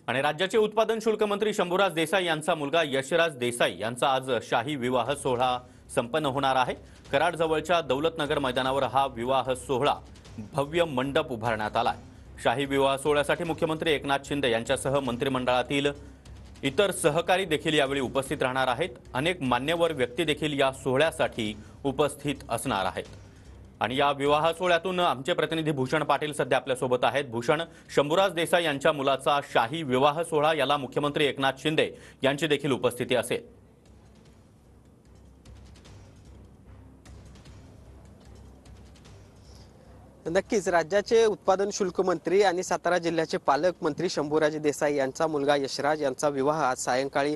आणि राज्याचे उत्पादन शुल्क मंत्री शंभूराज देसाई यांचा मुलगा यशराज देसाई यांचा आज शाही विवाह सोहळा संपन्न होणार आहे। कराड जवळच्या दौलतनगर मैदानावर हा विवाह सोहळा भव्य मंडप उभारण्यात आला आहे। शाही विवाह सोहळ्यासाठी मुख्यमंत्री एकनाथ शिंदे यांच्यासह मंत्रिमंडळातील इतर सहकारी देखील यावेळी उपस्थित राहणार आहेत। अनेक मान्यवर व्यक्ती देखील या सोहळ्यासाठी उपस्थित असणार आहेत। आणि या विवाह सोहळ्यातून आमचे प्रतिनिधी भूषण पाटील सध्या आपल्या सोबत आहेत। भूषण, शंभूराज देसाई यांच्या मुलाचा शाही विवाह सोहळा याला मुख्यमंत्री एकनाथ शिंदे यांची देखील उपस्थिती असेल। नक्कीच राज्याचे उत्पादन शुल्क मंत्री आणि सातारा जिल्ह्याचे पालकमंत्री शंभूराज देसाई यांचा मुलगा यशराज यांचा विवाह आज सायंकाळी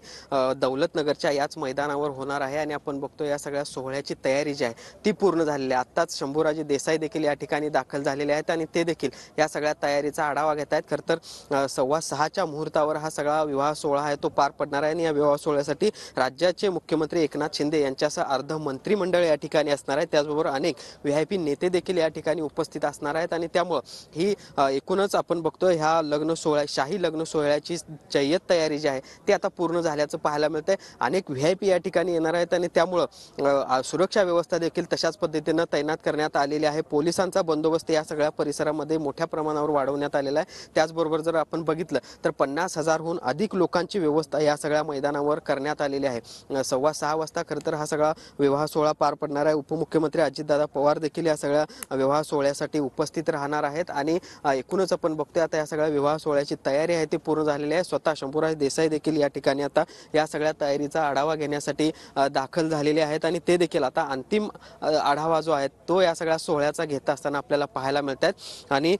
दौलतनगरच्या याच मैदानावर होणार आहे। आणि आपण बघतो या सगळ्या सोहळ्याची तयारी जी आहे ती पूर्ण झालेली आहे। आत्ताच शंभूराज देसाई देखील या ठिकाणी दाखल झालेले आहेत आणि ते देखील या सगळ्या तयारीचा आढावा घेत आहेत। खरं तर 6:15च्या मुहूर्तावर हा सगळा विवाह सोहळा आहे तो पार पडणार आहे आणि या विवाह सोहळ्यासाठी राज्याचे मुख्यमंत्री एकनाथ शिंदे यांच्यासह अर्ध मंत्रिमंडळ या ठिकाणी असणार आहे। त्याचबरोबर अनेक व्हीआयपी नेते देखील या ठिकाणी उपस्थित असणार आहेत आणि त्यामुळे ही एकूणच आपण बघतोय ह्या शाही लग्न सोहळ्याची जय्यत तयारी जी आहे ती आता पूर्ण झाल्याचं पाहायला मिळतंय। अनेक व्हीआयपी या ठिकाणी येणार आहेत आणि त्यामुळे सुरक्षा व्यवस्था देखील तशाच पद्धतीने तैनात करण्यात आलेली आहे। पोलिसांचा बंदोबस्त या सगळ्या परिसरामध्ये मोठ्या प्रमाणावर वाढवण्यात आलेला आहे। त्याचबरोबर जर आपण बघितलं तर 50,000हून अधिक लोकांची व्यवस्था या सगळ्या मैदानावर करण्यात आलेली आहे। 6:15 वाजता खरं तर हा सगळा विवाह सोहळा पार पडणार आहे। उपमुख्यमंत्री अजितदादा पवार देखील या सगळ्या विवाह सोहळ्यासाठी उपस्थित राहणार आहेत आणि एकूणच आपण बघतोय आता या सगळ्या विवाह सोहळ्याची तयारी आहे ती पूर्ण झालेली आहे। स्वतः शंभूराज देसाई देखील या ठिकाणी आता या सगळ्या तयारीचा आढावा घेण्यासाठी दाखल झालेले आहेत आणि ते देखील आता अंतिम आढावा जो आहे तो या सगळ्या सोहळ्याचा घेत असताना आपल्याला पाहायला मिळत आहेत। आणि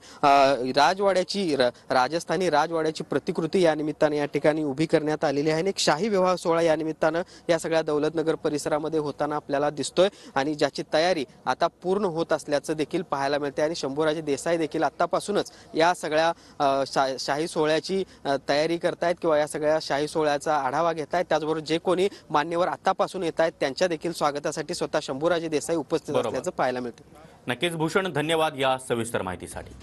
राजस्थानी राजवाड्याची प्रतिकृती या निमित्ताने या ठिकाणी उभी करण्यात आलेली आहे आणि एक शाही विवाह सोहळा या निमित्तानं या सगळ्या दौलतनगर परिसरामध्ये होताना आपल्याला दिसतोय आणि ज्याची तयारी आता पूर्ण होत असल्याचं देखील पाहायला मिळते। आणि शंभूराज देसाई देखील आतापासूनच या सगळ्या शाही सोहळ्याची तयारी करतायत किंवा या सगळ्या शाही सोहळ्याचा आढावा घेतायत। त्याचबरोबर जे कोणी मान्यवर आतापासून येत आहेत त्यांच्या देखील स्वागतासाठी स्वतः शंभूराज देसाई उपस्थित असल्याचं पाहायला मिळतं। नक्कीच भूषण, धन्यवाद या सविस्तर माहितीसाठी।